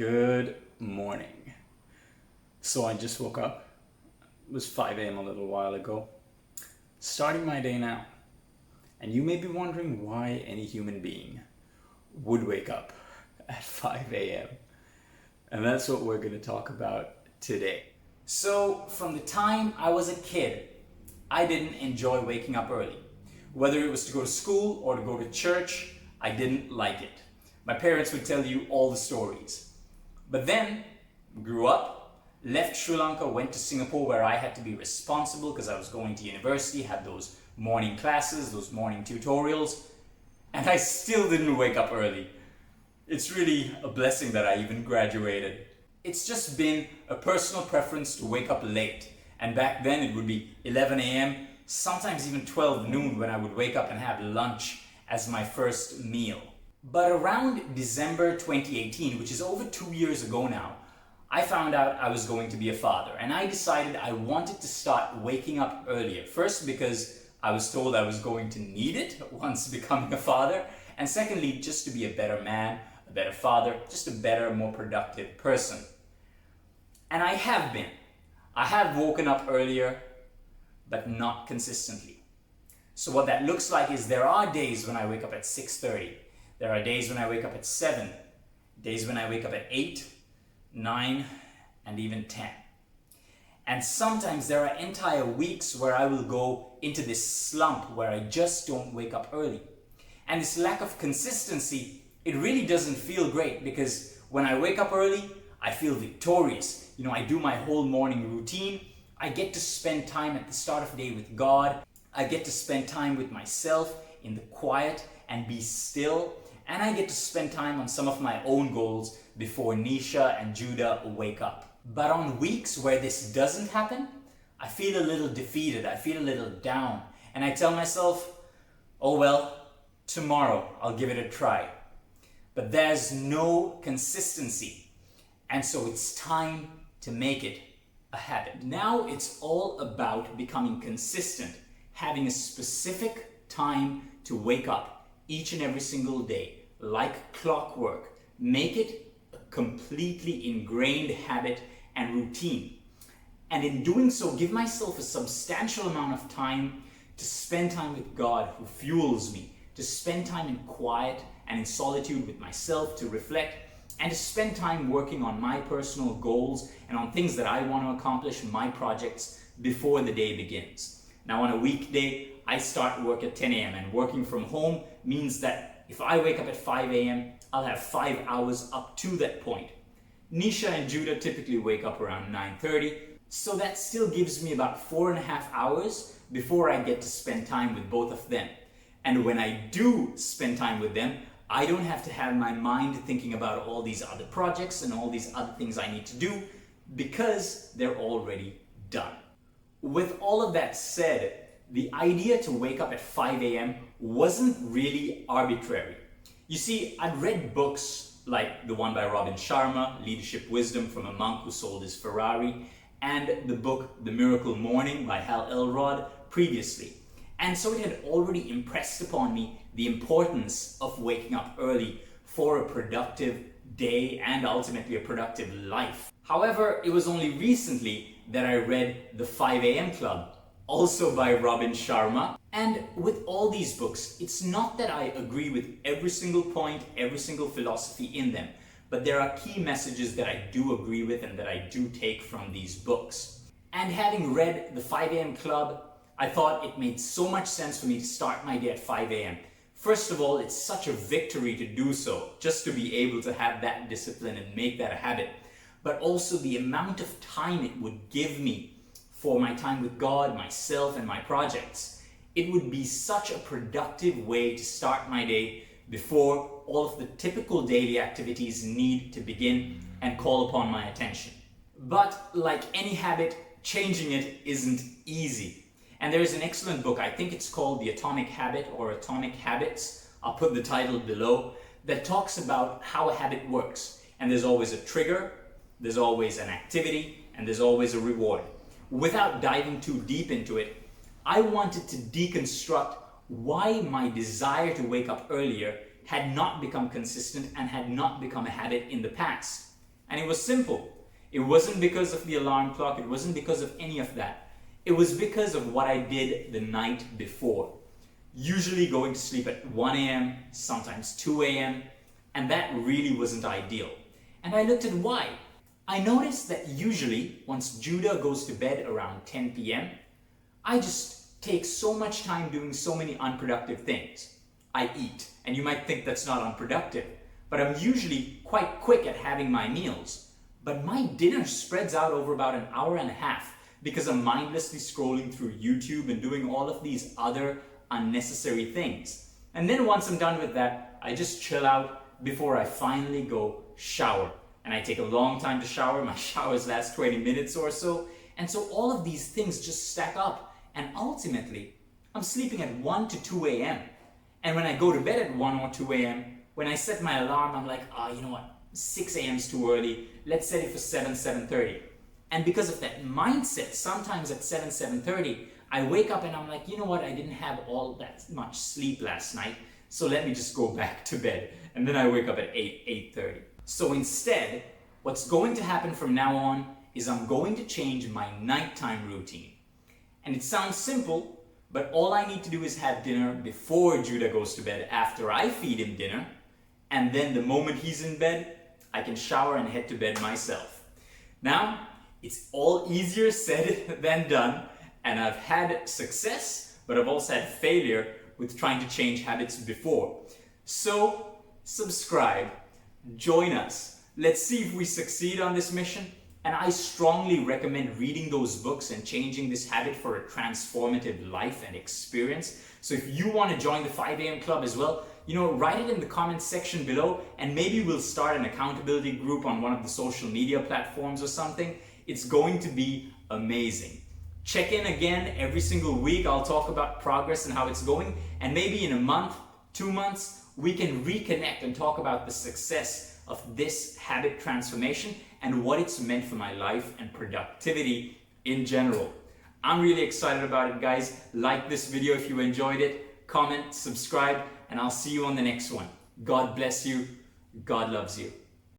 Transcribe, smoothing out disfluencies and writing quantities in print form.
Good morning. So I just woke up. It was 5 a.m. a little while ago. Starting my day now. And you may be wondering why any human being would wake up at 5 a.m. And that's what we're going to talk about today. So from the time I was a kid, I didn't enjoy waking up early. Whether it was to go to school or to go to church, I didn't like it. My parents would tell you all the stories. But then, grew up, left Sri Lanka, went to Singapore where I had to be responsible because I was going to university, had those morning classes, those morning tutorials, and I still didn't wake up early. It's really a blessing that I even graduated. It's just been a personal preference to wake up late. And back then it would be 11 a.m., sometimes even 12 noon when I would wake up and have lunch as my first meal. But around December 2018, which is over 2 years ago now, I found out I was going to be a father, and I decided I wanted to start waking up earlier. First, because I was told I was going to need it once becoming a father, and secondly, just to be a better man, a better father, just a better, more productive person. And I have been. I have woken up earlier, but not consistently. So what that looks like is there are days when I wake up at 6:30. There are days when I wake up at 7, days when I wake up at 8, 9, and even 10. And sometimes there are entire weeks where I will go into this slump where I just don't wake up early. And this lack of consistency, it really doesn't feel great because when I wake up early, I feel victorious. I do my whole morning routine. I get to spend time at the start of the day with God. I get to spend time with myself in the quiet and be still. And I get to spend time on some of my own goals before Nisha and Judah wake up. But on weeks where this doesn't happen, I feel a little defeated, I feel a little down. And I tell myself, oh well, tomorrow I'll give it a try. But there's no consistency. And so it's time to make it a habit. Now it's all about becoming consistent, having a specific time to wake up each and every single day. Like clockwork, make it a completely ingrained habit and routine. And in doing so, give myself a substantial amount of time to spend time with God who fuels me, to spend time in quiet and in solitude with myself, to reflect, and to spend time working on my personal goals and on things that I want to accomplish, my projects, before the day begins. Now on a weekday, I start work at 10 a.m. and working from home means that if I wake up at 5 a.m., I'll have 5 hours up to that point. Nisha and Judah typically wake up around 9:30, so that still gives me about 4.5 hours before I get to spend time with both of them. And when I do spend time with them, I don't have to have my mind thinking about all these other projects and all these other things I need to do because they're already done. With all of that said, the idea to wake up at 5 a.m. wasn't really arbitrary. You see, I'd read books like the one by Robin Sharma, Leadership Wisdom from a Monk Who Sold His Ferrari, and the book The Miracle Morning by Hal Elrod previously. And so it had already impressed upon me the importance of waking up early for a productive day and ultimately a productive life. However, it was only recently that I read The 5 a.m. Club, also by Robin Sharma. And with all these books, it's not that I agree with every single point, every single philosophy in them, but there are key messages that I do agree with and that I do take from these books. And having read The 5 a.m. Club, I thought it made so much sense for me to start my day at 5 a.m. First of all, it's such a victory to do so, just to be able to have that discipline and make that a habit. But also the amount of time it would give me for my time with God, myself, and my projects. It would be such a productive way to start my day before all of the typical daily activities need to begin and call upon my attention. But like any habit, changing it isn't easy. And there is an excellent book, I think it's called The Atomic Habit or Atomic Habits, I'll put the title below, that talks about how a habit works. And there's always a trigger, there's always an activity, and there's always a reward. Without diving too deep into it, I wanted to deconstruct why my desire to wake up earlier had not become consistent and had not become a habit in the past. And it was simple. It wasn't because of the alarm clock. It wasn't because of any of that. It was because of what I did the night before. Usually going to sleep at 1 a.m., sometimes 2 a.m., and that really wasn't ideal. And I looked at why. I noticed that usually once Judah goes to bed around 10 p.m., I just take so much time doing so many unproductive things. I eat, and you might think that's not unproductive, but I'm usually quite quick at having my meals. But my dinner spreads out over about an hour and a half because I'm mindlessly scrolling through YouTube and doing all of these other unnecessary things. And then once I'm done with that, I just chill out before I finally go shower. And I take a long time to shower. My showers last 20 minutes or so. And so all of these things just stack up. And ultimately, I'm sleeping at 1 to 2 a.m. And when I go to bed at 1 or 2 a.m., when I set my alarm, I'm like, you know what? 6 a.m. is too early. Let's set it for 7:30. And because of that mindset, sometimes at 7:30, I wake up and I'm like, you know what? I didn't have all that much sleep last night, so let me just go back to bed. And then I wake up at 8:30. So instead, what's going to happen from now on is I'm going to change my nighttime routine. And it sounds simple, but all I need to do is have dinner before Judah goes to bed, after I feed him dinner. And then the moment he's in bed, I can shower and head to bed myself. Now, it's all easier said than done, and I've had success, but I've also had failure with trying to change habits before. So, subscribe, join us. Let's see if we succeed on this mission. And I strongly recommend reading those books and changing this habit for a transformative life and experience. So if you want to join the 5 a.m. club as well, write it in the comments section below, and maybe we'll start an accountability group on one of the social media platforms or something. It's going to be amazing. Check in again every single week. I'll talk about progress and how it's going. And maybe in a month, 2 months, we can reconnect and talk about the success of this habit transformation and what it's meant for my life and productivity in general. I'm really excited about it, guys. Like this video if you enjoyed it, comment, subscribe, and I'll see you on the next one. God bless you. God loves you.